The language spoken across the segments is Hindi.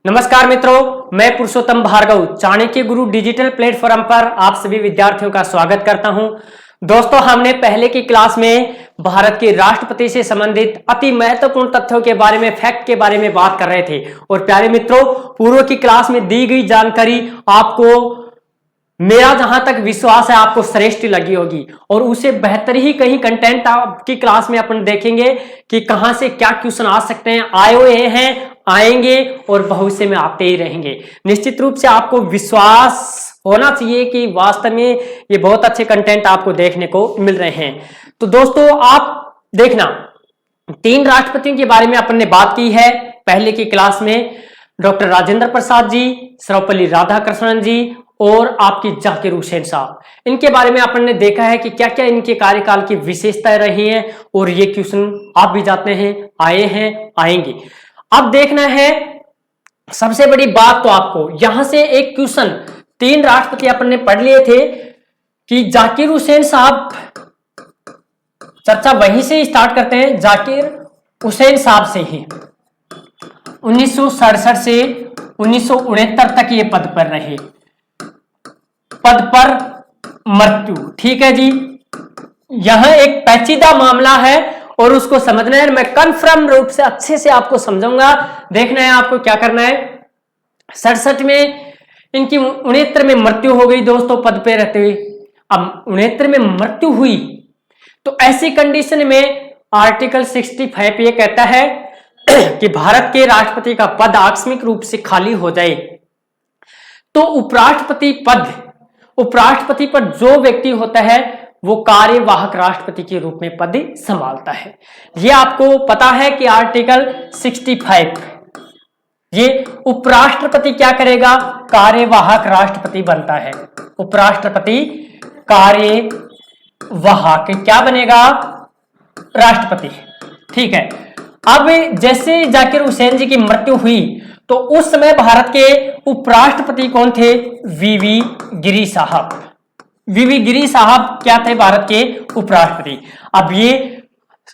नमस्कार मित्रों, मैं पुरुषोत्तम भार्गव चाणक्य गुरु डिजिटल प्लेटफॉर्म पर आप सभी विद्यार्थियों का स्वागत करता हूं। दोस्तों, हमने पहले की क्लास में भारत के राष्ट्रपति से संबंधित अति महत्वपूर्ण तथ्यों के बारे में, फैक्ट के बारे में बात कर रहे थे। और प्यारे मित्रों, पूर्व की क्लास में दी गई जानकारी आपको, मेरा जहां तक विश्वास है, आपको श्रेष्ठ लगी होगी और उससे बेहतर ही कहीं कंटेंट आपकी क्लास में अपन देखेंगे कि कहां से क्या क्वेश्चन आ सकते हैं, आए हुए हैं, आएंगे और भविष्य में आते ही रहेंगे। निश्चित रूप से आपको विश्वास होना चाहिए कि वास्तव में ये बहुत अच्छे कंटेंट आपको देखने को मिल रहे हैं। तो दोस्तों, आप देखना, 3 राष्ट्रपतियों के बारे में अपन ने बात की है पहले की क्लास में। डॉक्टर राजेंद्र प्रसाद जी, सर्वपल्ली राधाकृष्णन जी और आपकी जाकिर हुसैन साहब। इनके बारे में अपन ने देखा है कि क्या क्या इनके कार्यकाल की विशेषताएं रही हैं और ये क्वेश्चन आप भी जाते हैं, आए हैं, आएंगे। अब देखना है सबसे बड़ी बात, तो आपको यहां से एक क्वेश्चन, 3 राष्ट्रपति अपन ने पढ़ लिए थे कि जाकिर हुसैन साहब, चर्चा वहीं से स्टार्ट करते हैं, जाकिर हुसैन साहब से ही। 1967 से 1969 तक ये पद पर रहे, पद पर मृत्यु। ठीक है जी, यहां एक पेचीदा मामला है और उसको समझना है। मैं कन्फर्म रूप से अच्छे से आपको समझाऊंगा। देखना है आपको क्या करना है। 67 में इनकी 69 में मृत्यु हो गई दोस्तों, पद पे रहते हुए। अब 69 में मृत्यु हुई तो ऐसी कंडीशन में आर्टिकल 65 ये कहता है कि भारत के राष्ट्रपति का पद आकस्मिक रूप से खाली हो जाए तो उपराष्ट्रपति पद जो व्यक्ति होता है वो कार्यवाहक राष्ट्रपति के रूप में पद संभालता है। ये आपको पता है कि आर्टिकल 65, ये उपराष्ट्रपति क्या करेगा, कार्यवाहक राष्ट्रपति बनता है। उपराष्ट्रपति कार्यवाहक क्या बनेगा, राष्ट्रपति। ठीक है। अब जैसे जाकिर हुसैन जी की मृत्यु हुई तो उस समय भारत के उपराष्ट्रपति कौन थे, वीवी गिरी साहब। वीवी गिरी साहब क्या थे, भारत के उपराष्ट्रपति। अब ये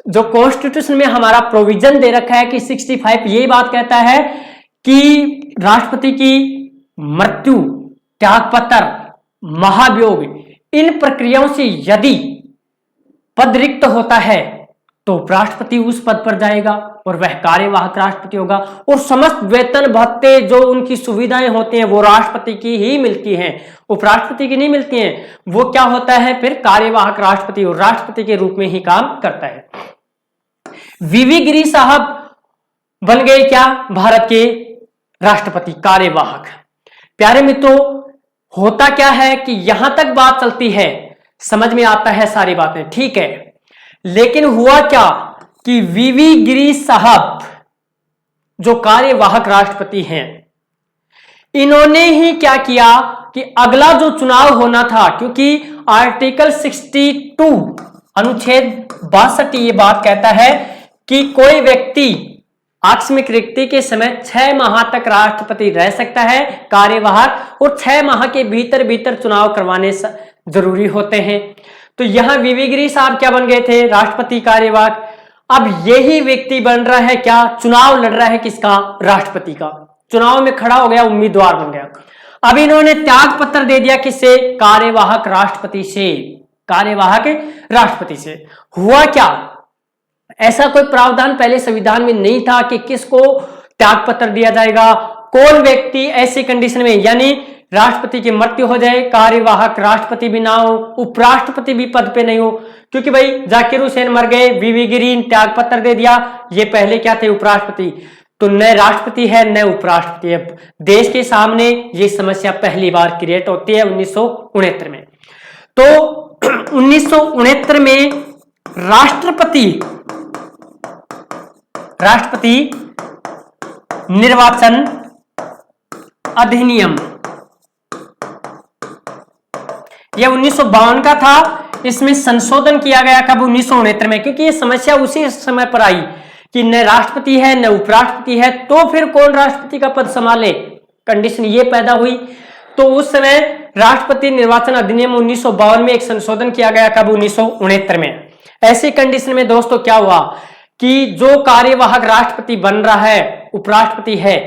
जो कॉन्स्टिट्यूशन में हमारा प्रोविजन दे रखा है कि 65 ये बात कहता है कि राष्ट्रपति की मृत्यु, त्यागपत्र, महाभियोग, इन प्रक्रियाओं से यदि पद रिक्त होता है तो उपराष्ट्रपति उस पद पर जाएगा और वह कार्यवाहक राष्ट्रपति होगा और समस्त वेतन भत्ते जो उनकी सुविधाएं होती हैं वो राष्ट्रपति की ही मिलती हैं, उपराष्ट्रपति की नहीं मिलती हैं। वो क्या होता है फिर, कार्यवाहक राष्ट्रपति और राष्ट्रपति के रूप में ही काम करता है। वीवी गिरी साहब बन गए क्या, भारत के राष्ट्रपति, कार्यवाहक। प्यारे मित्रों, होता क्या है कि यहां तक बात चलती है, समझ में आता है सारी बातें, ठीक है। लेकिन हुआ क्या कि वीवी गिरी साहब जो कार्यवाहक राष्ट्रपति हैं, इन्होंने ही क्या किया कि अगला जो चुनाव होना था, क्योंकि आर्टिकल 62 अनुच्छेद 62 ये बात कहता है कि कोई व्यक्ति आकस्मिक रिक्ति के समय 6 माह तक राष्ट्रपति रह सकता है, कार्यवाहक, और 6 माह के भीतर भीतर चुनाव करवाने जरूरी होते हैं। तो यहां वीवी गिरी साहब क्या बन गए थे, राष्ट्रपति कार्यवाहक। अब यही व्यक्ति बन रहा है क्या, चुनाव लड़ रहा है किसका, राष्ट्रपति का। चुनाव में खड़ा हो गया, उम्मीदवार बन गया। अब इन्होंने त्याग पत्र दे दिया किससे, कार्यवाहक राष्ट्रपति से, कार्यवाहक राष्ट्रपति से। हुआ क्या, ऐसा कोई प्रावधान पहले संविधान में नहीं था कि किसको त्याग पत्र दिया जाएगा, कौन व्यक्ति ऐसी कंडीशन में, यानी राष्ट्रपति की मृत्यु हो जाए, कार्यवाहक राष्ट्रपति भी ना हो, उपराष्ट्रपति भी पद पे नहीं हो, क्योंकि भाई जाकिर हुसैन मर गए, वीवी गिरी त्याग पत्र दे दिया, ये पहले क्या थे, उपराष्ट्रपति। तो न राष्ट्रपति है न उपराष्ट्रपति है। देश के सामने ये समस्या पहली बार क्रिएट होती है 1969 में। तो 1969 में राष्ट्रपति निर्वाचन अधिनियम, यह 1952 का था। इसमें संशोधन किया गया कब, 1969 में, क्योंकि यह समस्या उसी समय पर आई कि न राष्ट्रपति है न उपराष्ट्रपति है, तो फिर कौन राष्ट्रपति का पद संभाले, कंडीशन ये पैदा हुई। तो उस समय राष्ट्रपति निर्वाचन अधिनियम 1952 में एक संशोधन किया गया कब, 1969 में। ऐसी कंडीशन में दोस्तों क्या हुआ कि जो कार्यवाहक राष्ट्रपति बन रहा है, उपराष्ट्रपति है,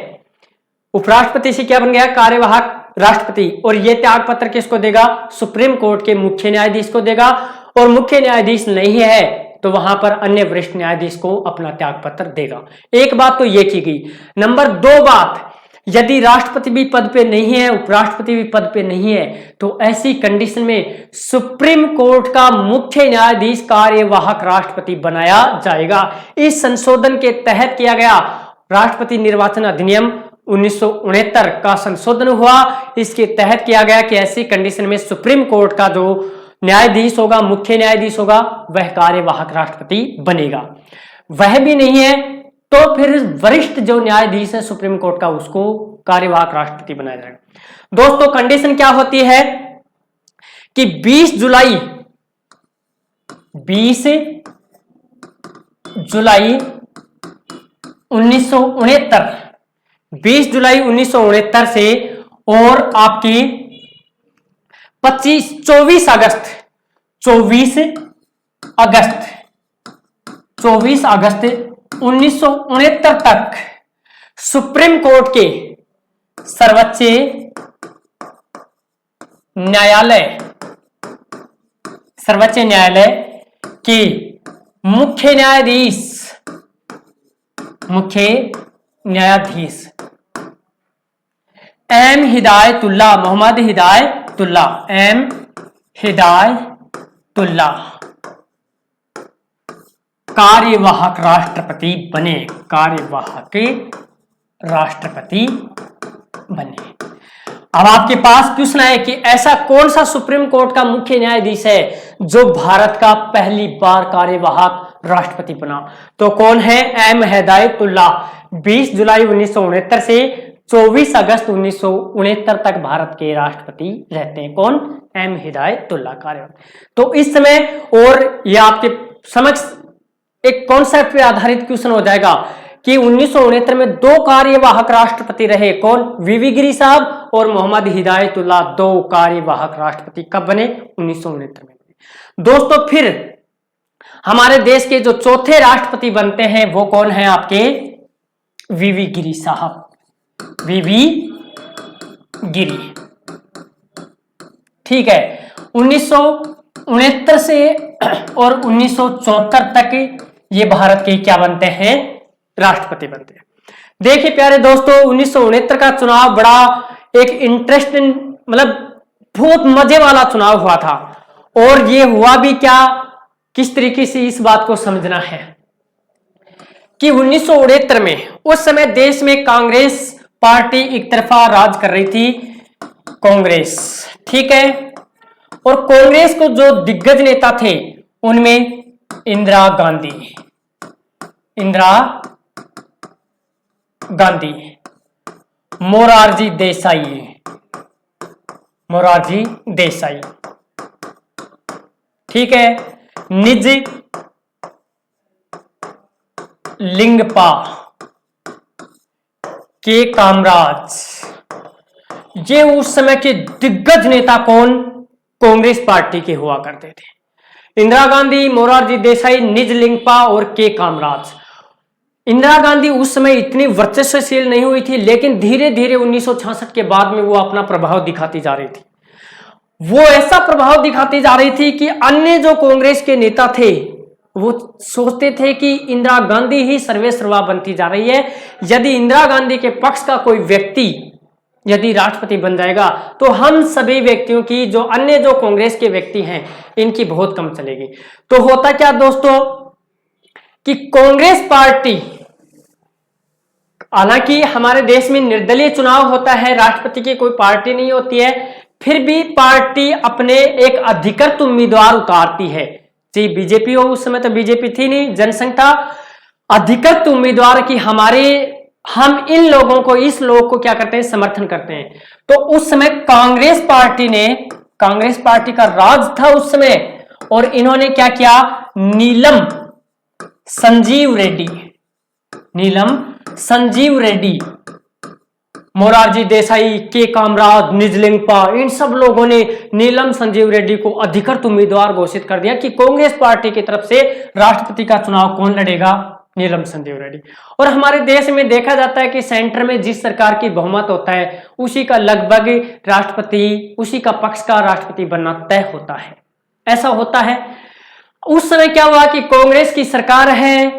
उपराष्ट्रपति से क्या बन गया, कार्यवाहक राष्ट्रपति। और ये त्याग पत्र किसको देगा, सुप्रीम कोर्ट के मुख्य न्यायाधीश को देगा। और मुख्य न्यायाधीश नहीं है तो वहां पर अन्य वरिष्ठ न्यायाधीश को अपना त्याग पत्र देगा। एक बात तो ये की गई। नंबर 2 बात, यदि राष्ट्रपति भी पद पे नहीं है, उपराष्ट्रपति भी पद पे नहीं है, तो ऐसी कंडीशन में सुप्रीम कोर्ट का मुख्य न्यायाधीश कार्यवाहक राष्ट्रपति बनाया जाएगा। इस संशोधन के तहत किया गया राष्ट्रपति निर्वाचन अधिनियम 1969 का संशोधन हुआ। इसके तहत किया गया कि ऐसी कंडीशन में सुप्रीम कोर्ट का जो न्यायाधीश होगा, मुख्य न्यायाधीश होगा, वह कार्यवाहक राष्ट्रपति बनेगा। वह भी नहीं है तो फिर वरिष्ठ जो न्यायाधीश है सुप्रीम कोर्ट का, उसको कार्यवाहक राष्ट्रपति बनाया जाएगा। दोस्तों कंडीशन क्या होती है कि 20 जुलाई 1969 से और आपकी 24 अगस्त 1969 तक सुप्रीम कोर्ट के सर्वोच्च न्यायालय के मुख्य न्यायाधीश एम हिदायतुल्लाह, मोहम्मद हिदायतुल्लाह कार्यवाहक राष्ट्रपति बने। अब आपके पास क्वेश्चन है कि ऐसा कौन सा सुप्रीम कोर्ट का मुख्य न्यायाधीश है जो भारत का पहली बार कार्यवाहक राष्ट्रपति बना, तो कौन है, एम हिदायतुल्लाह। 20 जुलाई 1969 से 24 अगस्त 1969 तक भारत के राष्ट्रपति रहते हैं। कौन, एम हिदायतुल्लाह कार्यवाहक। तो इस समय और ये आपके समक्ष एक कॉन्सेप्ट पे आधारित क्वेश्चन हो जाएगा कि 1969 में 2 कार्यवाहक राष्ट्रपति रहे। कौन, वीवी गिरी साहब और मोहम्मद हिदायतुल्लाह 2 कार्यवाहक राष्ट्रपति कब बने, 1969 में। दोस्तों फिर हमारे देश के जो चौथे राष्ट्रपति बनते हैं वो कौन है आपके, वीवी गिरी साहब, वीवी गिरी। ठीक है, 1969 से और 1974 तक ये भारत के क्या बनते हैं, राष्ट्रपति बनते हैं। देखिए प्यारे दोस्तों, 1969 का चुनाव बड़ा एक इंटरेस्टिंग, मतलब बहुत मजे वाला चुनाव हुआ था। और ये हुआ भी क्या, किस तरीके से इस बात को समझना है कि 1969 में उस समय देश में कांग्रेस पार्टी एक तरफा राज कर रही थी, कांग्रेस। ठीक है, और कांग्रेस को जो दिग्गज नेता थे उनमें इंदिरा गांधी, मोरारजी देसाई, ठीक है, निज लिंगपा, के कामराज, ये उस समय के दिग्गज नेता कौन, कांग्रेस पार्टी के हुआ करते थे। इंदिरा गांधी, मोरारजी देसाई, निज लिंगपा और के कामराज। इंदिरा गांधी उस समय इतनी वर्चस्वशील नहीं हुई थी, लेकिन धीरे धीरे 1966 के बाद में वो अपना प्रभाव दिखाती जा रही थी। वो ऐसा प्रभाव दिखाती जा रही थी कि अन्य जो कांग्रेस के नेता थे वो सोचते थे कि इंदिरा गांधी ही सर्वेसर्वा बनती जा रही है। यदि इंदिरा गांधी के पक्ष का कोई व्यक्ति यदि राष्ट्रपति बन जाएगा तो हम सभी व्यक्तियों की, जो अन्य जो कांग्रेस के व्यक्ति हैं, इनकी बहुत कम चलेगी। तो होता क्या दोस्तों कि कांग्रेस पार्टी, हालांकि हमारे देश में निर्दलीय चुनाव होता है, राष्ट्रपति की कोई पार्टी नहीं होती है, फिर भी पार्टी अपने एक अधिकृत उम्मीदवार उतारती है। जी बीजेपी हो, उस समय तो बीजेपी थी नहीं, जनसंघ था, अधिकृत उम्मीदवार की हम इन लोगों को, इस लोग को क्या करते हैं, समर्थन करते हैं। तो उस समय कांग्रेस पार्टी का राज था उस समय, और इन्होंने क्या किया, नीलम संजीव रेड्डी, मोरारजी देसाई, के कामराज, निज लिंगपा, इन सब लोगों ने नीलम संजीव रेड्डी को अधिकृत उम्मीदवार घोषित कर दिया कि कांग्रेस पार्टी की तरफ से राष्ट्रपति का चुनाव कौन लड़ेगा, नीलम संजीव रेड्डी। और हमारे देश में देखा जाता है कि सेंटर में जिस सरकार की बहुमत होता है उसी का लगभग राष्ट्रपति, उसी का पक्ष का राष्ट्रपति बनना तय होता है, ऐसा होता है। उस समय क्या हुआ कि कांग्रेस की सरकार है,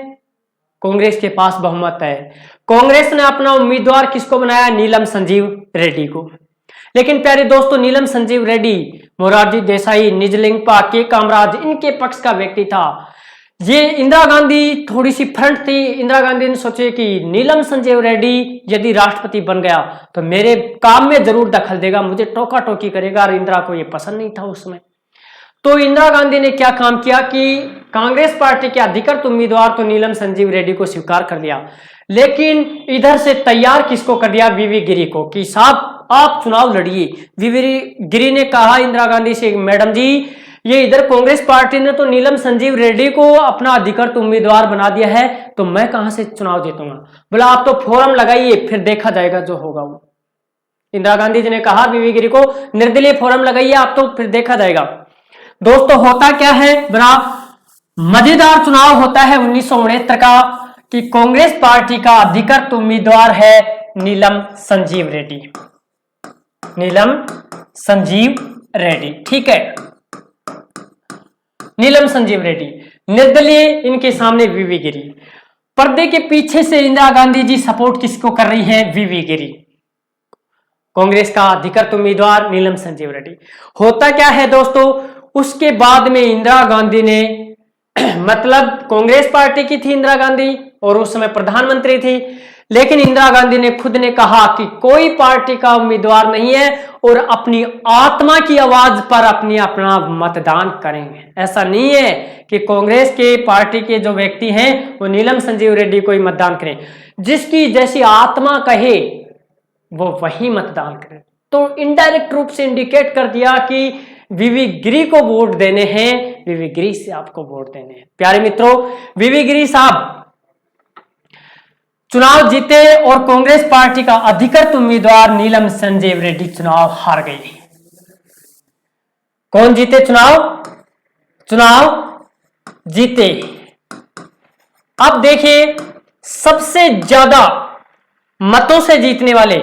कांग्रेस के पास बहुमत है, कांग्रेस ने अपना उम्मीदवार किसको बनाया? नीलम संजीव रेड्डी को। लेकिन प्यारे दोस्तों, नीलम संजीव रेड्डी मोरारजी देसाई, निजलिंगपा, के कामराज, इनके पक्ष का व्यक्ति था। ये इंदिरा गांधी थोड़ी सी फ्रंट थी। इंदिरा गांधी ने सोचे कि नीलम संजीव रेड्डी यदि राष्ट्रपति बन गया तो मेरे काम में जरूर दखल देगा, मुझे टोका टोकी करेगा, और इंदिरा को ये पसंद नहीं था उसमें। तो इंदिरा गांधी ने क्या काम किया कि कांग्रेस पार्टी के अधिकृत उम्मीदवार तो नीलम संजीव रेड्डी को स्वीकार कर दिया, लेकिन इधर से तैयार किसको कर दिया? वीवी गिरी को, कि साहब आप चुनाव लड़िए। वीवी गिरी ने कहा इंदिरा गांधी से, मैडम जी ये इधर कांग्रेस पार्टी ने तो नीलम संजीव रेड्डी को अपना अधिकृत उम्मीदवार बना दिया है, तो मैं कहां से चुनाव जीतूंगा? बोला आप तो फोरम लगाइए, फिर देखा जाएगा जो होगा वो। इंदिरा गांधी जी ने कहा वीवी गिरी को, निर्दलीय फोरम लगाइए आप, तो फिर देखा जाएगा। दोस्तों होता क्या है, बड़ा मजेदार चुनाव होता है 1969 का, कि कांग्रेस पार्टी का अधिकृत उम्मीदवार है नीलम संजीव रेड्डी, नीलम संजीव रेड्डी, ठीक है, नीलम संजीव रेड्डी, निर्दलीय, इनके सामने वीवी गिरी। पर्दे के पीछे से इंदिरा गांधी जी सपोर्ट किसको कर रही हैं? वीवी गिरी, कांग्रेस का अधिकृत उम्मीदवार नीलम संजीव रेड्डी। होता क्या है दोस्तों, उसके बाद में इंदिरा गांधी ने मतलब कांग्रेस पार्टी की थी इंदिरा गांधी और उस समय प्रधानमंत्री थी, लेकिन इंदिरा गांधी ने खुद ने कहा कि कोई पार्टी का उम्मीदवार नहीं है और अपनी आत्मा की आवाज पर अपना मतदान करेंगे। ऐसा नहीं है कि कांग्रेस के पार्टी के जो व्यक्ति हैं वो नीलम संजीव रेड्डी को ही मतदान करें, जिसकी जैसी आत्मा कहे वो वही मतदान करें। तो इनडायरेक्ट रूप से इंडिकेट कर दिया कि वीवी गिरी को वोट देने हैं, वीवी गिरी से आपको वोट देने हैं। प्यारे मित्रों, वीवी गिरी साहब चुनाव जीते और कांग्रेस पार्टी का अधिकृत उम्मीदवार नीलम संजीव रेड्डी चुनाव हार गई। कौन जीते चुनाव? चुनाव जीते। अब देखिए सबसे ज्यादा मतों से जीतने वाले,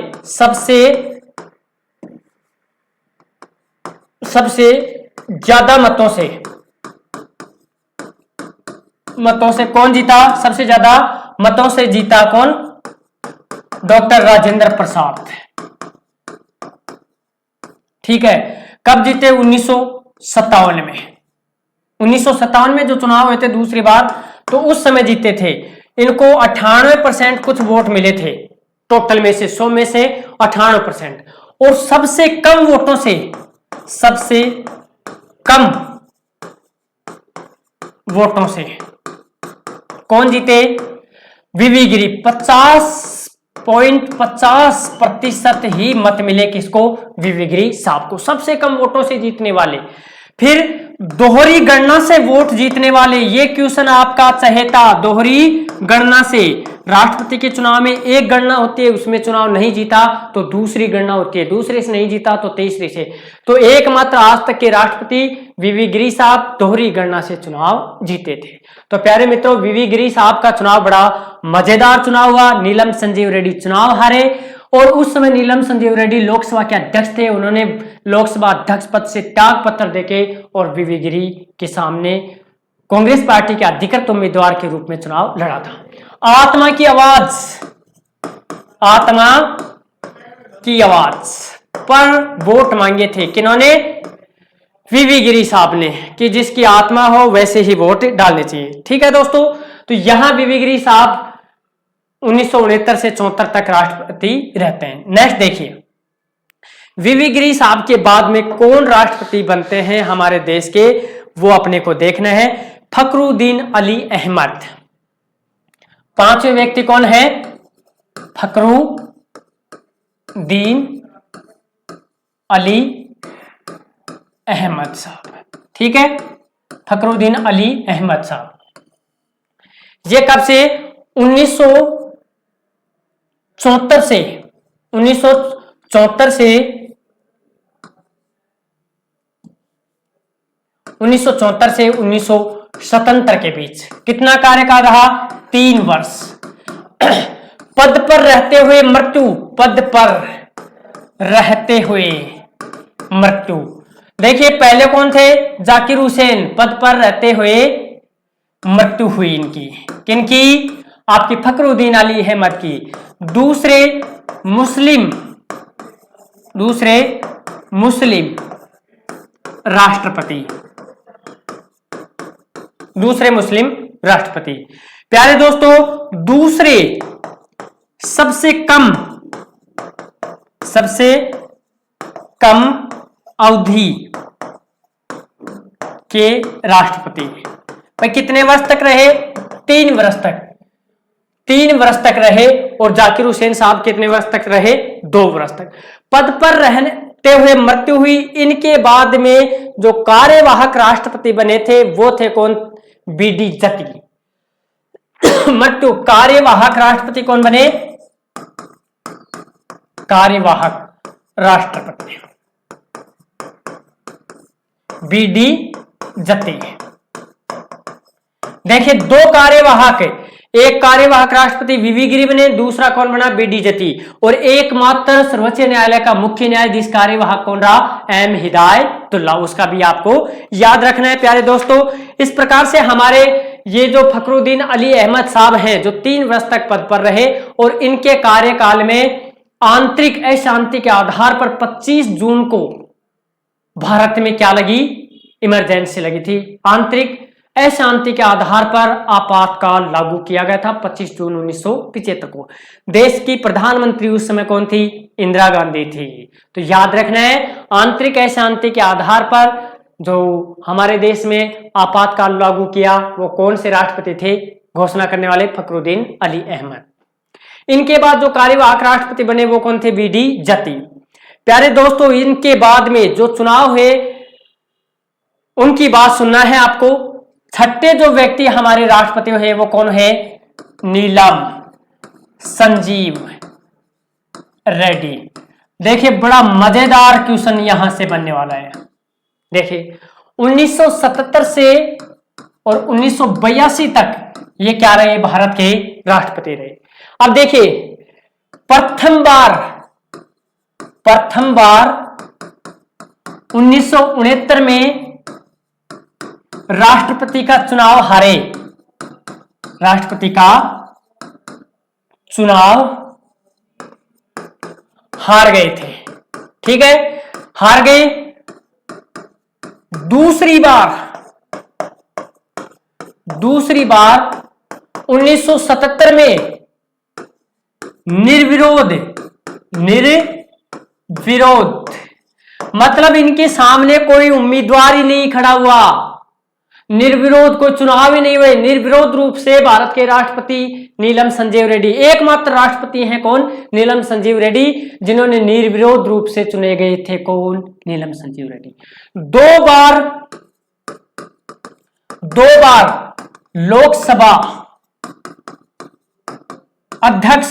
सबसे ज्यादा मतों से कौन जीता? सबसे ज्यादा मतों से जीता कौन? डॉक्टर राजेंद्र प्रसाद, ठीक है। कब जीते? 1957 में। 1957 में जो चुनाव हुए थे दूसरी बार, तो उस समय जीते थे। इनको 98% कुछ वोट मिले थे, टोटल में से 100 में से 98%। और सबसे कम वोटों से, सबसे कम वोटों से कौन जीते? वीवी गिरी। 50.50% ही मत मिले किसको? वीवी गिरी साहब को, सबसे कम वोटों से जीतने वाले। फिर दोहरी गणना से वोट जीतने वाले, ये क्वेश्चन आपका चहेता। दोहरी गणना से, राष्ट्रपति के चुनाव में एक गणना होती है, उसमें चुनाव नहीं जीता तो दूसरी गणना होती है, दूसरे से नहीं जीता तो तीसरी से। तो एकमात्र आज तक के राष्ट्रपति वीवी गिरी साहब दोहरी गणना से चुनाव जीते थे। तो प्यारे मित्रों, वीवी गिरी साहब का चुनाव बड़ा मजेदार चुनाव हुआ। नीलम संजीव रेड्डी चुनाव हारे और उस समय नीलम संजीव रेड्डी लोकसभा के अध्यक्ष थे। उन्होंने लोकसभा अध्यक्ष पद से त्याग पत्र देके और वीवी गिरी के सामने कांग्रेस पार्टी के अधिकृत उम्मीदवार के रूप में चुनाव लड़ा था। आत्मा की आवाज, आत्मा की आवाज पर वोट मांगे थे किन्होंने? वीवी गिरी साहब ने, कि जिसकी आत्मा हो वैसे ही वोट डालने चाहिए। ठीक है दोस्तों, तो यहां वीवी गिरी साहब 1969 से 74 तक राष्ट्रपति रहते हैं। नेक्स्ट देखिए, वीवी गिरी साहब के बाद में कौन राष्ट्रपति बनते हैं हमारे देश के, वो अपने को देखना है। फखरुद्दीन अली अहमद। पांचवें व्यक्ति कौन है? फखरुद्दीन अली अहमद साहब, ठीक है, फखरुद्दीन अली अहमद साहब। ये कब से? 1974 से 1974 से 1974 से स्वतंत्र के बीच कितना कार्यकाल रहा? 3 वर्ष। पद पर रहते हुए मृत्यु, पद पर रहते हुए मृत्यु। देखिए पहले कौन थे? जाकिर हुसैन, पद पर रहते हुए मृत्यु हुई इनकी। किनकी? आपकी फखरुद्दीन अली अहमद की। दूसरे मुस्लिम राष्ट्रपति, दूसरे मुस्लिम राष्ट्रपति। प्यारे दोस्तों, दूसरे सबसे कम अवधि के राष्ट्रपति। भाई कितने वर्ष तक रहे? 3 वर्ष तक। 3 वर्ष तक रहे। और जाकिर हुसैन साहब कितने वर्ष तक रहे? 2 वर्ष तक। पद पर रहते हुए मृत्यु हुई। इनके बाद में जो कार्यवाहक राष्ट्रपति बने थे वो थे कौन? बीडी जती। मृत्यु। कार्यवाहक राष्ट्रपति कौन बने? कार्यवाहक राष्ट्रपति बीडी जती। देखिए 2 कार्यवाहक, एक कार्यवाहक राष्ट्रपति वीवी गिरी बने, दूसरा कौन बना? बीडी जती। और एकमात्र सर्वोच्च न्यायालय का मुख्य न्यायाधीश कार्यवाहक कौन रहा? एम हिदायतुल्ला। उसका भी आपको याद रखना है प्यारे दोस्तों। इस प्रकार से हमारे ये जो फखरुद्दीन अली अहमद साहब हैं जो 3 वर्ष तक पद पर रहे और इनके कार्यकाल में आंतरिक अशांति के आधार पर 25 जून को भारत में क्या लगी? इमरजेंसी लगी थी। आंतरिक अशांति के आधार पर आपातकाल लागू किया गया था 25 जून 1975 को। देश की प्रधानमंत्री उस समय कौन थी? इंदिरा गांधी थी। तो याद रखना है, आंतरिक अशांति के आधार पर जो हमारे देश में आपातकाल लागू किया वो कौन से राष्ट्रपति थे? घोषणा करने वाले फखरुद्दीन अली अहमद। इनके बाद जो कार्यवाहक राष्ट्रपति बने वो कौन थे? बीडी जती। प्यारे दोस्तों, इनके बाद में जो चुनाव हुए उनकी बात सुनना है आपको। छठे जो व्यक्ति हमारे राष्ट्रपति है वो कौन है? नीलम संजीव रेड्डी। देखिए बड़ा मजेदार क्वेश्चन यहां से बनने वाला है। देखिए 1977 से और 1982 तक ये क्या रहे? भारत के राष्ट्रपति रहे। अब देखिए प्रथम बार 1969 में राष्ट्रपति का चुनाव हारे। राष्ट्रपति का चुनाव हार गए थे। ठीक है, हार गए। दूसरी बार 1977 में निर्विरोध मतलब इनके सामने कोई उम्मीदवार ही नहीं खड़ा हुआ, निर्विरोध कोई चुनाव ही नहीं हुए। निर्विरोध रूप से भारत के राष्ट्रपति नीलम संजीव रेड्डी, एकमात्र राष्ट्रपति हैं कौन? नीलम संजीव रेड्डी, जिन्होंने निर्विरोध रूप से चुने गए थे। कौन? नीलम संजीव रेड्डी। 2 बार लोकसभा अध्यक्ष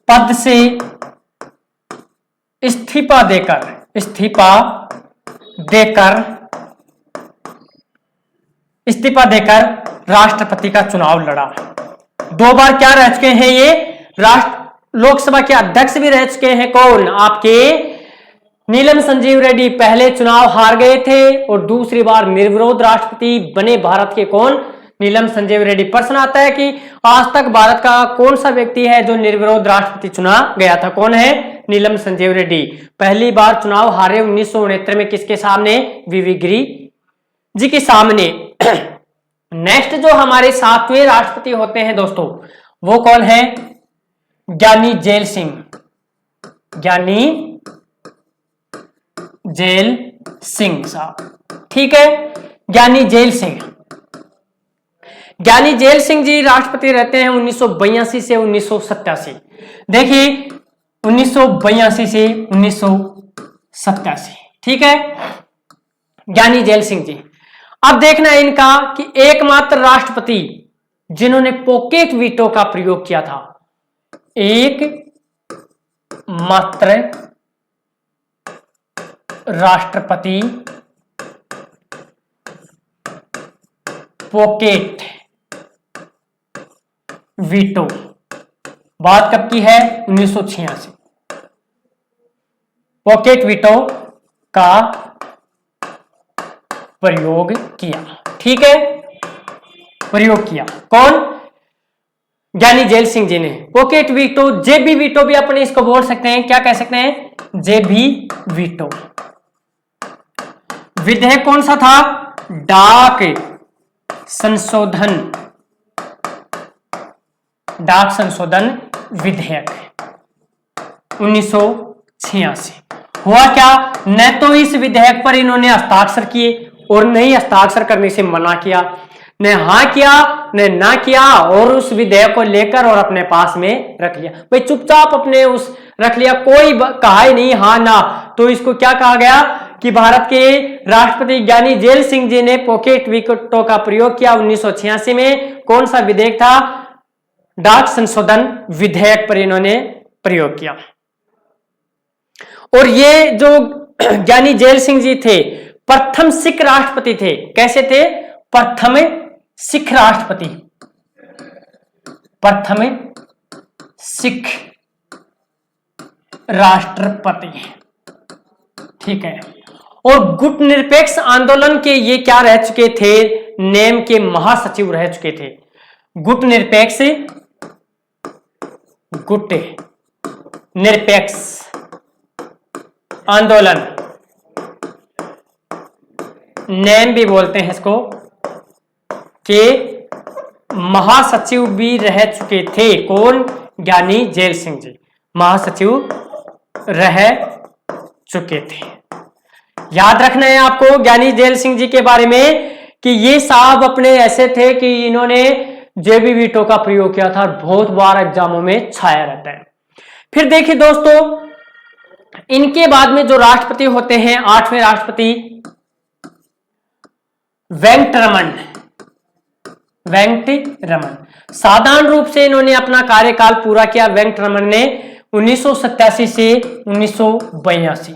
पद से इस्तीफा देकर राष्ट्रपति का चुनाव लड़ा। 2 बार क्या रह चुके हैं ये? लोकसभा के अध्यक्ष भी रह चुके हैं। कौन? आपके नीलम संजीव रेड्डी। पहले चुनाव हार गए थे और दूसरी बार निर्विरोध राष्ट्रपति बने भारत के। कौन? नीलम संजीव रेड्डी। प्रश्न आता है कि आज तक भारत का कौन सा व्यक्ति है जो निर्विरोध राष्ट्रपति चुना गया था? कौन है? नीलम संजीव रेड्डी। पहली बार चुनाव हारे 1969 में किसके सामने? वीवी गिरी जी के सामने। नेक्स्ट जो हमारे 7वें राष्ट्रपति होते हैं दोस्तों वो कौन है? ज्ञानी जेल सिंह साहब। ठीक है, ज्ञानी जेल सिंह जी राष्ट्रपति रहते हैं 1982 से 1987। देखिए 1982 से 1987। ठीक है, ज्ञानी जेल सिंह जी। अब देखना है इनका कि एकमात्र राष्ट्रपति जिन्होंने पॉकेट वीटो का प्रयोग किया था, एकमात्र राष्ट्रपति पॉकेट वीटो। बात कब की है? 1986। पॉकेट वीटो का प्रयोग किया। ठीक है, प्रयोग किया कौन? ज्ञानी जेल सिंह जी ने। पॉकेट वीटो, जेबी वीटो भी अपने इसको बोल सकते हैं। क्या कह सकते हैं? जेबी वीटो। विधेयक कौन सा था? डाक संशोधन, डाक संशोधन विधेयक 1986। हुआ क्या? न तो इस विधेयक पर इन्होंने हस्ताक्षर किए और न ही हस्ताक्षर करने से मना किया, ने हाँ किया ने ना किया, और उस विधेयक को लेकर और अपने पास में रख लिया। भाई चुपचाप अपने उस रख लिया, कोई कहा ही नहीं हाँ ना। तो इसको क्या कहा गया कि भारत के राष्ट्रपति ज्ञानी जेल सिंह जी ने पॉकेट वीटो का प्रयोग किया 1986 में। कौन सा विधेयक था? डाक संशोधन विधेयक पर इन्होंने प्रयोग किया। और ये जो ज्ञानी जेल सिंह जी थे प्रथम सिख राष्ट्रपति थे। कैसे थे? प्रथम सिख राष्ट्रपति, प्रथम सिख राष्ट्रपति। ठीक है। और गुट निरपेक्ष आंदोलन के ये क्या रह चुके थे? नेम के महासचिव रह चुके थे। गुट निरपेक्ष, गुट निरपेक्ष आंदोलन, नेम भी बोलते हैं इसको, के महासचिव भी रह चुके थे। कौन? ज्ञानी जेल सिंह जी महासचिव रह चुके थे। याद रखना है आपको ज्ञानी जेल सिंह जी के बारे में कि ये साहब अपने ऐसे थे कि इन्होंने जेबी वीटो का प्रयोग किया था, बहुत बार एग्जामों में छाया रहता है। फिर देखिए दोस्तों, इनके बाद में जो राष्ट्रपति होते हैं, 8वें राष्ट्रपति वेंकटरमन। वेंकटरमन साधारण रूप से इन्होंने अपना कार्यकाल पूरा किया। वेंकटरमन ने 1987 से 1982,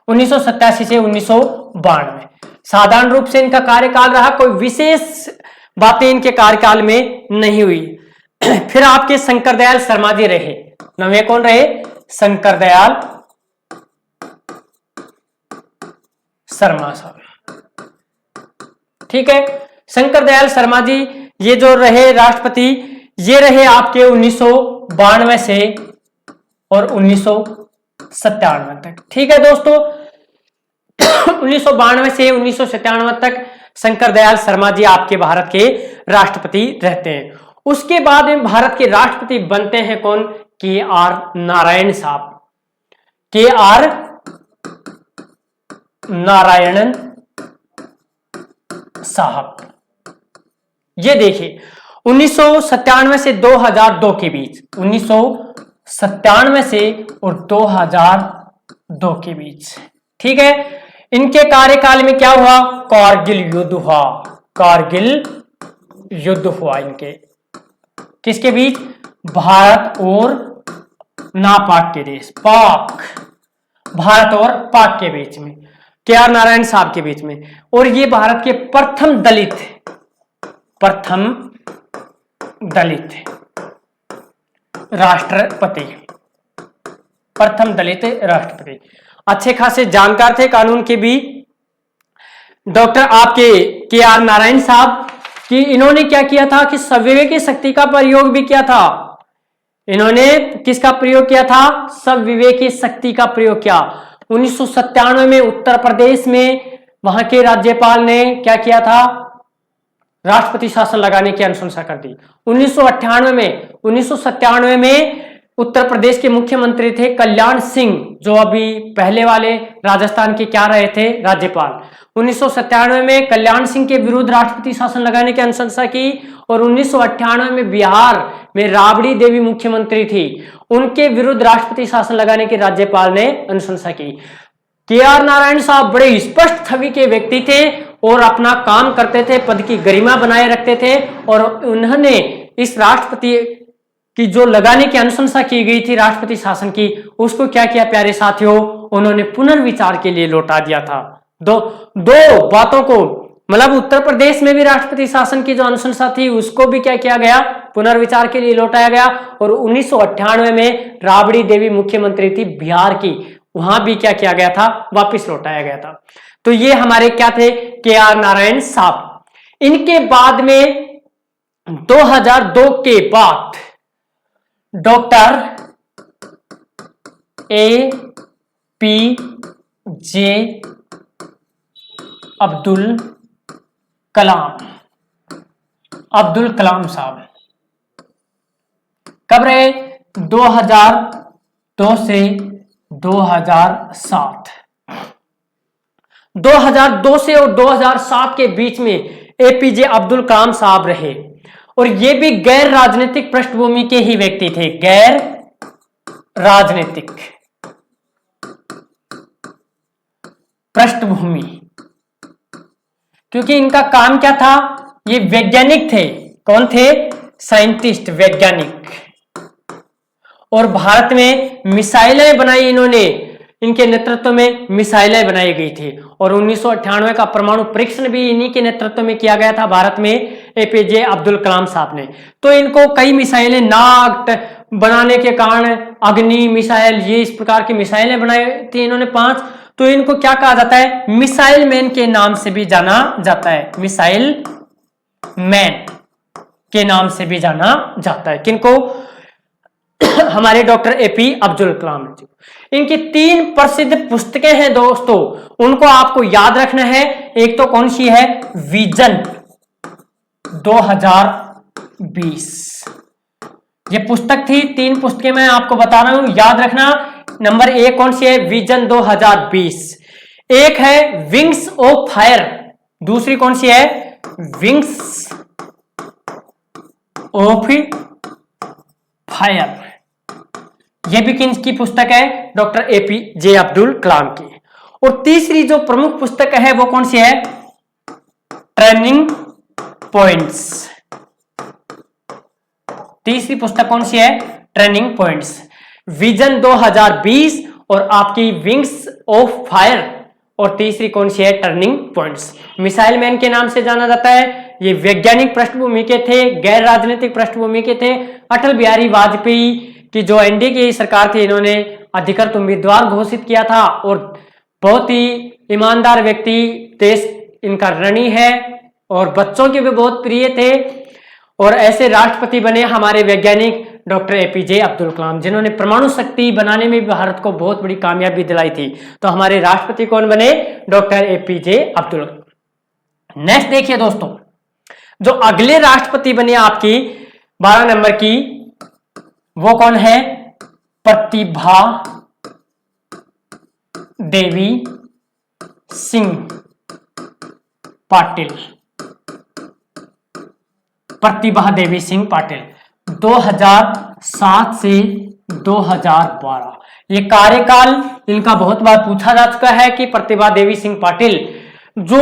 1987 से 1992 साधारण रूप से इनका कार्यकाल रहा। कोई विशेष बातें इनके कार्यकाल में नहीं हुई। फिर आपके शंकर दयाल शर्मा जी रहे। नवे कौन रहे? शंकर दयाल शर्मा साहब। ठीक है, शंकर दयाल शर्मा जी ये जो रहे राष्ट्रपति, ये रहे आपके 1992 से और 1997 तक। ठीक है दोस्तों, 1992 से 1997 तक शंकर दयाल शर्मा जी आपके भारत के राष्ट्रपति रहते हैं। उसके बाद में भारत के राष्ट्रपति बनते हैं कौन? के आर नारायण साहब। के आर नारायणन साहब। ये देखिए 1997 से 2002 के बीच, 1997 से और 2002 के बीच। ठीक है, इनके कार्यकाल में क्या हुआ? कारगिल युद्ध हुआ। कारगिल युद्ध हुआ इनके किसके बीच? भारत और नापाक के देश, पाक, भारत और पाक के बीच में, के आर नारायण साहब के बीच में। और ये भारत के प्रथम दलित राष्ट्रपति, प्रथम दलित राष्ट्रपति। अच्छे खासे जानकार थे कानून के भी डॉक्टर आपके के आर नारायण साहब कि इन्होंने क्या किया था कि सविवेकी शक्ति का प्रयोग भी किया था। इन्होंने किसका प्रयोग किया था? सविवेकी शक्ति का प्रयोग किया। 1997 में उत्तर प्रदेश में वहां के राज्यपाल ने क्या किया था? राष्ट्रपति शासन लगाने की अनुशंसा कर दी। 1997 में उत्तर प्रदेश के मुख्यमंत्री थे कल्याण सिंह, जो अभी पहले वाले राजस्थान के क्या रहे थे? राज्यपाल। 1997 में कल्याण सिंह के विरुद्ध राष्ट्रपति शासन लगाने की अनुशंसा की। और 1998 में बिहार में राबड़ी देवी मुख्यमंत्री थी, उनके विरुद्ध राष्ट्रपति शासन लगाने की राज्यपाल ने अनुशंसा की। के आर नारायण साहब बड़े स्पष्ट छवि के व्यक्ति थे और अपना काम करते थे, पद की गरिमा बनाए रखते थे। और उन्होंने इस राष्ट्रपति की जो लगाने की अनुशंसा की गई थी राष्ट्रपति शासन की, उसको क्या किया प्यारे साथियों? उन्होंने पुनर्विचार के लिए लौटा दिया था। दो बातों को मतलब उत्तर प्रदेश में भी राष्ट्रपति शासन की जो अनुशंसा थी उसको भी क्या किया गया, पुनर्विचार के लिए लौटाया गया। और 1998 में राबड़ी देवी मुख्यमंत्री थी बिहार की, वहां भी क्या किया गया था, वापिस लौटाया गया था। तो ये हमारे क्या थे, KR नारायण साहब। इनके बाद में 2002 के बाद डॉक्टर APJ अब्दुल कलाम साहब कब रहे, 2002 से 2007। 2002 से और 2007 के बीच में APJ अब्दुल कलाम साहब रहे, और ये भी गैर राजनीतिक पृष्ठभूमि के ही व्यक्ति थे, गैर राजनीतिक पृष्ठभूमि, क्योंकि इनका काम क्या था, ये वैज्ञानिक थे। कौन थे, साइंटिस्ट, वैज्ञानिक। और भारत में मिसाइलें बनाई इन्होंने, इनके नेतृत्व में मिसाइलें बनाई गई थी। और 1998 का परमाणु परीक्षण भी इन्हीं के नेतृत्व में किया गया था भारत में, APJ अब्दुल कलाम साहब ने। तो इनको कई मिसाइलें, नाग बनाने के कारण अग्नि मिसाइल, ये इस प्रकार की मिसाइलें बनाई थी इन्होंने 5। तो इनको क्या कहा जाता है, मिसाइल मैन के नाम से भी जाना जाता है, मिसाइल मैन के नाम से भी जाना जाता है। किनको, हमारे डॉक्टर AP अब्दुल कलाम जी। इनकी 3 प्रसिद्ध पुस्तकें हैं दोस्तों, उनको आपको याद रखना है। एक तो कौन सी है, विजन 2020, ये पुस्तक थी। 3 पुस्तकें मैं आपको बता रहा हूं, याद रखना। नंबर 1 कौन सी है, विजन 2020। एक है विंग्स ऑफ फायर, दूसरी कौन सी है, विंग्स ऑफ फायर। यह भी किसकी पुस्तक है, डॉक्टर APJ अब्दुल कलाम की। और तीसरी जो प्रमुख पुस्तक है वो कौन सी है, टर्निंग पॉइंट्स। तीसरी पुस्तक कौन सी है, टर्निंग पॉइंट्स। विजन 2020 और आपकी विंग्स ऑफ फायर, और तीसरी कौन सी है, टर्निंग पॉइंट्स। मिसाइल मैन के नाम से जाना जाता है। ये वैज्ञानिक पृष्ठभूमि के थे, गैर राजनीतिक पृष्ठभूमि के थे। अटल बिहारी वाजपेयी की जो NDA की सरकार थी, इन्होंने अधिकृत उम्मीदवार घोषित किया था, और बहुत ही ईमानदार व्यक्ति, देश इनका ऋणी है, और बच्चों के भी बहुत प्रिय थे। और ऐसे राष्ट्रपति बने हमारे वैज्ञानिक डॉक्टर APJ अब्दुल कलाम, जिन्होंने परमाणु शक्ति बनाने में भारत को बहुत बड़ी कामयाबी दिलाई थी। तो हमारे राष्ट्रपति कौन बने, doctor APJ Abdul Kalam. Next देखिए दोस्तों, जो अगले राष्ट्रपति बने आपकी 12 नंबर की, वो कौन है, प्रतिभा देवी सिंह पाटिल। प्रतिभा देवी सिंह पाटिल 2007 से 2012, ये कार्यकाल इनका बहुत बार पूछा जा चुका है कि प्रतिभा देवी सिंह पाटिल जो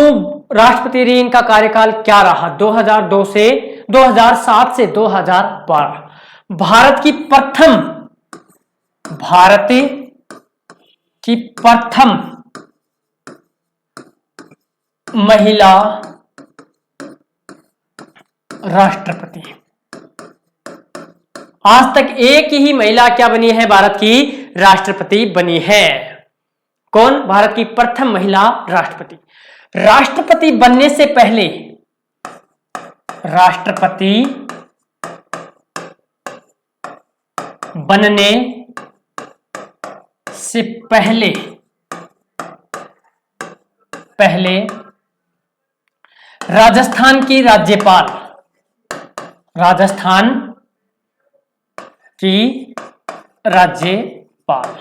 राष्ट्रपति रही, इनका कार्यकाल क्या रहा 2007 से 2012। भारत की प्रथम महिला राष्ट्रपति। आज तक एक ही महिला क्या बनी है, भारत की राष्ट्रपति बनी है। कौन, भारत की प्रथम महिला राष्ट्रपति। राष्ट्रपति बनने से पहले, राष्ट्रपति बनने से पहले राजस्थान की राज्यपाल, राजस्थान की राज्यपाल।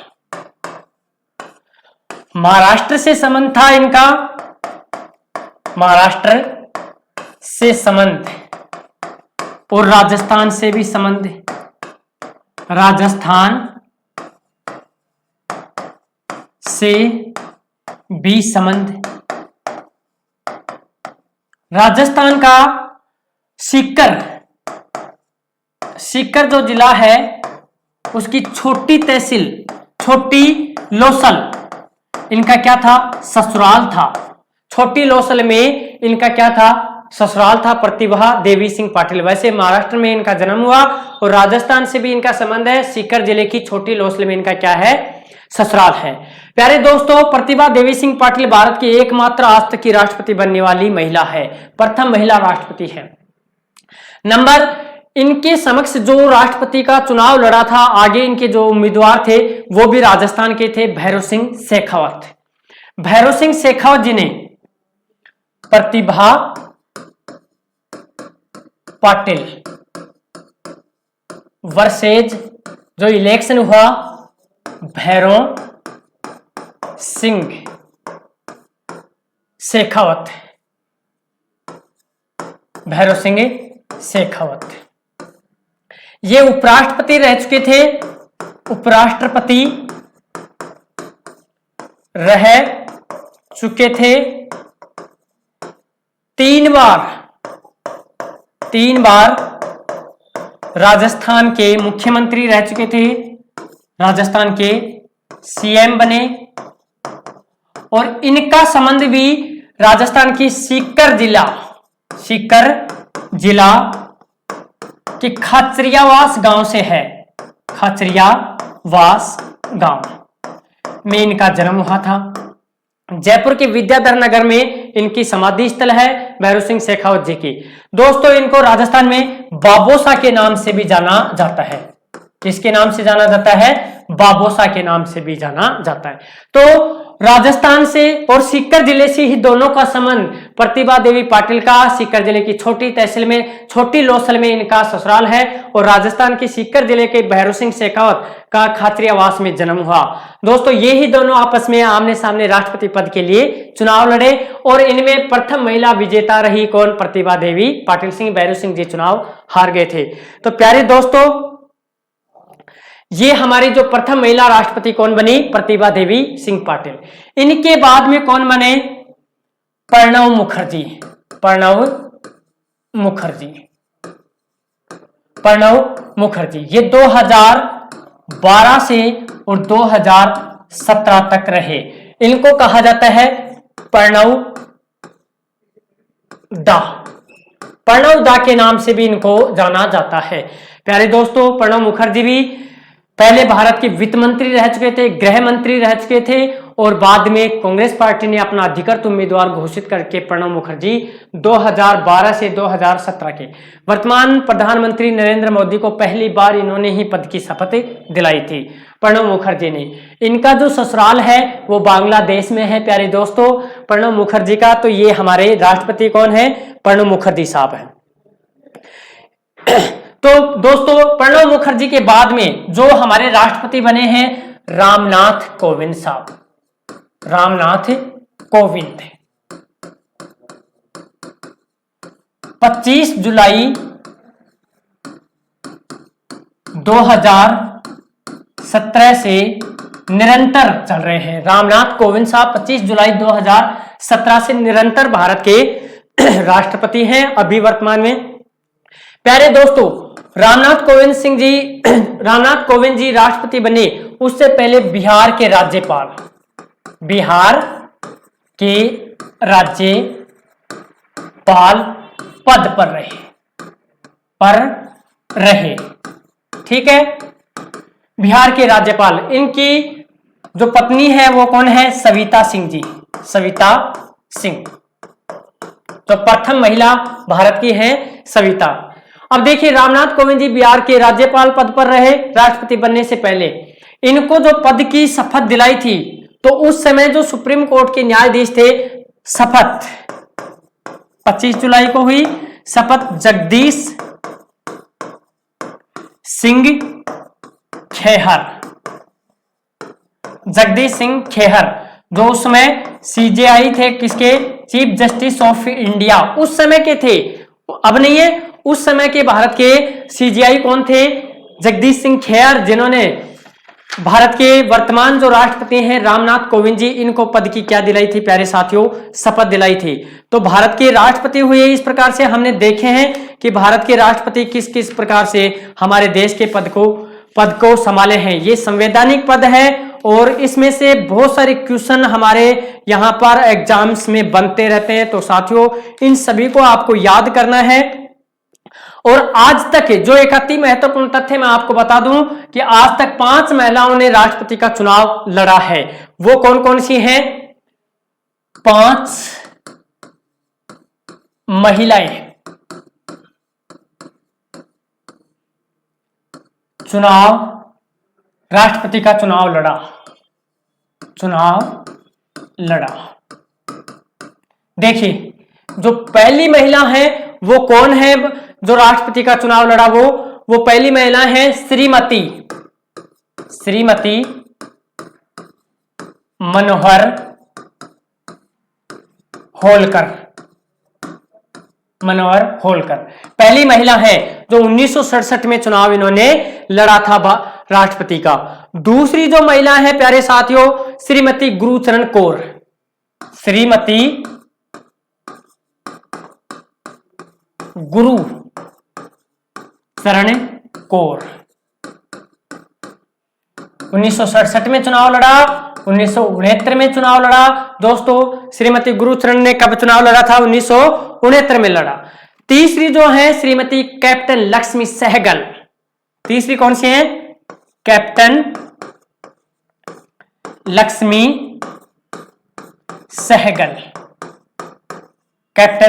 महाराष्ट्र से संबंध था इनका, महाराष्ट्र से संबंध, और राजस्थान से भी संबंध, राजस्थान से भी संबंध। राजस्थान का सीकर जो जिला है, उसकी छोटी तहसील, छोटी लोसल, इनका क्या था, ससुराल था। छोटी लोसल में इनका क्या था, ससुराल था प्रतिभा देवी सिंह पाटिल। वैसे महाराष्ट्र में इनका जन्म हुआ और राजस्थान से भी इनका संबंध है। सीकर जिले की छोटी लोसले में इनका क्या है, ससुराल है। प्यारे दोस्तों, प्रतिभा देवी सिंह पाटिल भारत की एकमात्र आज तक की राष्ट्रपति बनने वाली महिला है, प्रथम महिला राष्ट्रपति है। नंबर, इनके समक्ष जो राष्ट्रपति का चुनाव लड़ा था, आगे इनके जो उम्मीदवार थे वो भी राजस्थान के थे, भैरव सिंह शेखावत। भैरव सिंह शेखावत जी ने प्रतिभा पाटिल वर्सेज जो इलेक्शन हुआ, भैरव सिंह शेखावत, भैरव सिंह शेखावत ये उपराष्ट्रपति रह चुके थे, उपराष्ट्रपति रह चुके थे 3 बार राजस्थान के मुख्यमंत्री रह चुके थे, राजस्थान के सीएम बने और इनका संबंध भी राजस्थान की सीकर जिला के खाचरियावास गांव से है। खाचरियावास गांव में इनका जन्म हुआ था। जयपुर के विद्याधर नगर में इनकी समाधि स्थल है भैरव सिंह शेखावत जी की। दोस्तों, इनको राजस्थान में बाबोसा के नाम से भी जाना जाता है। किसके नाम से जाना जाता है, बाबोसा के नाम से भी जाना जाता है। तो राजस्थान से और सीकर जिले से ही दोनों का संबंध, प्रतिभा देवी पाटिल का सीकर जिले की छोटी तहसील में, छोटी लोसल में इनका ससुराल है और राजस्थान के सीकर जिले के भैरव सिंह शेखावत का खाचरियावास में जन्म हुआ। दोस्तों, ये ही दोनों आपस में आमने सामने राष्ट्रपति पद के लिए चुनाव लड़े और इनमें प्रथम महिला विजेता रही कौन, प्रतिभा देवी पाटिल सिंह। भैरव सिंह जी चुनाव हार गए थे। तो प्यारे दोस्तों, ये हमारी जो प्रथम महिला राष्ट्रपति कौन बनी, प्रतिभा देवी सिंह पाटिल। इनके बाद में कौन बने, प्रणब मुखर्जी। प्रणब मुखर्जी ये 2012 से और 2017 तक रहे। इनको कहा जाता है प्रणब दा के नाम से भी इनको जाना जाता है। प्यारे दोस्तों, प्रणब मुखर्जी भी पहले भारत के वित्त मंत्री रह चुके थे, गृह मंत्री रह चुके थे और बाद में कांग्रेस पार्टी ने अपना अधिकृत उम्मीदवार घोषित करके प्रणब मुखर्जी 2012 से 2017 के वर्तमान प्रधानमंत्री नरेंद्र मोदी को पहली बार इन्होंने ही पद की शपथ दिलाई थी, प्रणब मुखर्जी ने। इनका जो ससुराल है वो बांग्लादेश में है। प्यारे दोस्तों, प्रणब मुखर्जी का, तो ये हमारे राष्ट्रपति कौन है, प्रणब मुखर्जी साहब है। तो दोस्तों, प्रणब मुखर्जी के बाद में जो हमारे राष्ट्रपति बने हैं, रामनाथ कोविंद साहब। रामनाथ कोविंद 25 जुलाई 2017 से निरंतर चल रहे हैं। रामनाथ कोविंद साहब 25 जुलाई 2017 से निरंतर भारत के राष्ट्रपति हैं अभी वर्तमान में। प्यारे दोस्तों, रामनाथ कोविंद जी राष्ट्रपति बने उससे पहले बिहार के राज्यपाल पद पर रहे। ठीक है, बिहार के राज्यपाल। इनकी जो पत्नी है वो कौन है, सविता सिंह जी। सविता सिंह तो प्रथम महिला भारत की है सविता। अब देखिए, रामनाथ कोविंद जी बिहार के राज्यपाल पद पर रहे राष्ट्रपति बनने से पहले। इनको जो पद की शपथ दिलाई थी, तो उस समय जो सुप्रीम कोर्ट के न्यायाधीश थे, शपथ 25 जुलाई को हुई शपथ जगदीश सिंह खेहर, जो उस समय सीजेआई थे, किसके, चीफ जस्टिस ऑफ इंडिया उस समय के थे, अब नहीं है। उस समय के भारत के सीजेआई कौन थे, जगदीश सिंह खेहर, जिन्होंने भारत के वर्तमान जो राष्ट्रपति हैं रामनाथ कोविंद जी, इनको पद की क्या दिलाई थी प्यारे साथियों, शपथ दिलाई थी। तो भारत के राष्ट्रपति हुए इस प्रकार से हमने देखे हैं कि भारत के राष्ट्रपति किस किस प्रकार से हमारे देश के पद को संभाले हैं। ये संवैधानिक पद है और इसमें से बहुत सारे क्वेश्चन हमारे यहाँ पर एग्जाम्स में बनते रहते हैं। तो साथियों इन सभी को आपको याद करना है। और आज तक जो एक अति महत्वपूर्ण तथ्य मैं आपको बता दूं कि आज तक 5 महिलाओं ने राष्ट्रपति का चुनाव लड़ा है। वो कौन कौन सी हैं? 5 महिलाएं राष्ट्रपति का चुनाव लड़ा। देखिए जो पहली महिला है वो कौन है जो राष्ट्रपति का चुनाव लड़ा? वो पहली महिला है श्रीमती मनोहर होलकर पहली महिला है जो 1967 में चुनाव इन्होंने लड़ा था राष्ट्रपति का। दूसरी जो महिला है प्यारे साथियों श्रीमती गुरुचरण कौर 1967 में चुनाव लड़ा, 1969 में चुनाव लड़ा। दोस्तों श्रीमती गुरुचरण ने कब चुनाव लड़ा था? 1969 में लड़ा। तीसरी जो है श्रीमती कैप्टन लक्ष्मी सहगल। तीसरी कौन सी है? कैप्टन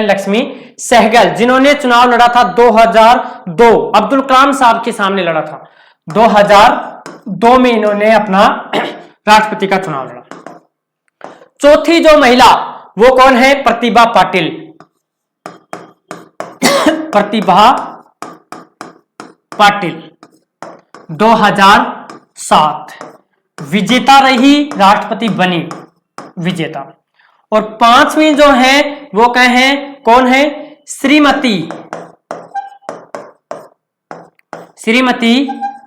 लक्ष्मी सहगल जिन्होंने चुनाव लड़ा था 2002 अब्दुल कलाम साहब के सामने लड़ा था। 2002 में इन्होंने अपना राष्ट्रपति का चुनाव लड़ा। चौथी जो महिला वो कौन है? प्रतिभा पाटिल 2007 विजेता रही, राष्ट्रपति बनी विजेता। और पांचवी जो है वो कौन है? श्रीमती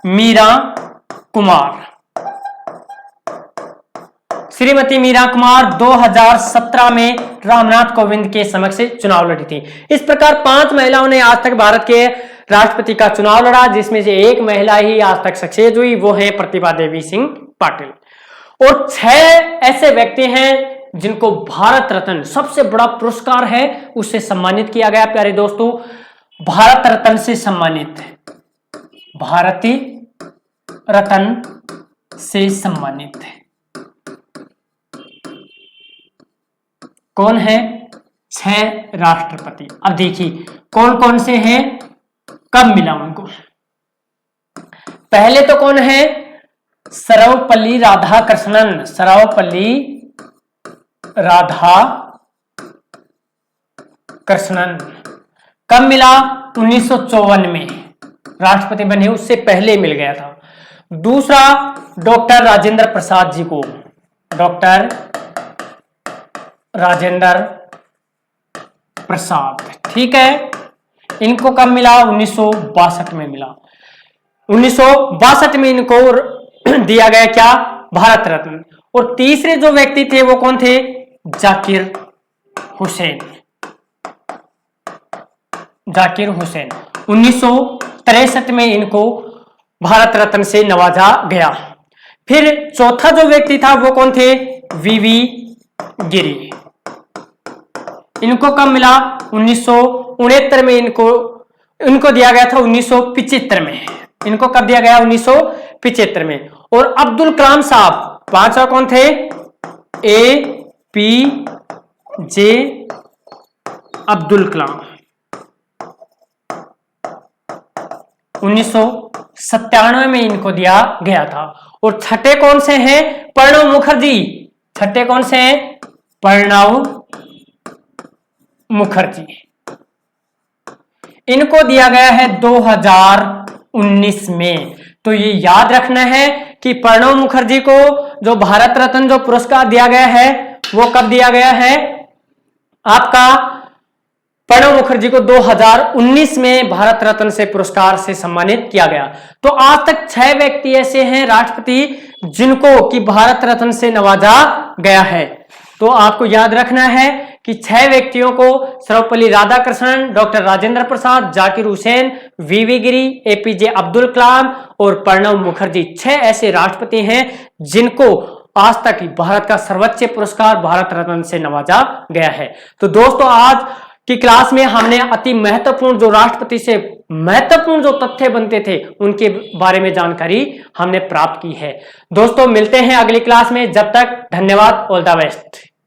मीरा कुमार 2017 में रामनाथ कोविंद के समक्ष चुनाव लड़ी थी। इस प्रकार 5 महिलाओं ने आज तक भारत के राष्ट्रपति का चुनाव लड़ा, जिसमें से एक महिला ही आज तक सक्सेस हुई, वो है प्रतिभा देवी सिंह पाटिल। और 6 ऐसे व्यक्ति हैं जिनको भारत रत्न सबसे बड़ा पुरस्कार है उससे सम्मानित किया गया। प्यारे दोस्तों भारत रत्न से सम्मानित, भारतीय रत्न से सम्मानित कौन है? 6 राष्ट्रपति। अब देखिए कौन कौन से हैं, कब मिला उनको। पहले तो कौन है? सर्वपल्ली राधाकृष्णन कब मिला? 1954 में राष्ट्रपति बने, उससे पहले मिल गया था। दूसरा डॉक्टर राजेंद्र प्रसाद जी को, डॉक्टर राजेंद्र प्रसाद, ठीक है, इनको कब मिला? 1962 में मिला। 1962 में इनको दिया गया क्या? भारत रत्न। और तीसरे जो व्यक्ति थे वो कौन थे? जाकिर हुसैन 1963 में इनको भारत रत्न से नवाजा गया। फिर चौथा जो व्यक्ति था वो कौन थे? वीवी गिरी, इनको कब मिला? 1969 में इनको दिया गया था 1975 में। इनको कब दिया गया? 1975 में। और अब्दुल कलाम साहब पांचवा कौन थे? APJ अब्दुल कलाम 1997 में इनको दिया गया था। और छठे कौन से हैं? प्रणब मुखर्जी। छठे कौन से हैं? प्रणब मुखर्जी, इनको दिया गया है 2019 में। तो ये याद रखना है कि प्रणब मुखर्जी को जो भारत रत्न जो पुरस्कार दिया गया है वो कब दिया गया है? आपका प्रणब मुखर्जी को 2019 में भारत रत्न से पुरस्कार से सम्मानित किया गया। तो आज तक 6 व्यक्ति ऐसे हैं राष्ट्रपति जिनको कि भारत रत्न से नवाजा गया है। तो आपको याद रखना है कि 6 व्यक्तियों को, सर्वपल्ली राधाकृष्णन, डॉक्टर राजेंद्र प्रसाद, जाकिर हुसैन, वीवी गिरी, एपीजे अब्दुल कलाम और प्रणब मुखर्जी, 6 ऐसे राष्ट्रपति हैं जिनको आज तक भारत का सर्वोच्च पुरस्कार भारत रत्न से नवाजा गया है। तो दोस्तों, आज की क्लास में हमने अति महत्वपूर्ण जो राष्ट्रपति से महत्वपूर्ण जो तथ्य बनते थे उनके बारे में जानकारी हमने प्राप्त की है। दोस्तों, मिलते हैं अगली क्लास में। जब तक धन्यवाद, ऑल द बेस्ट।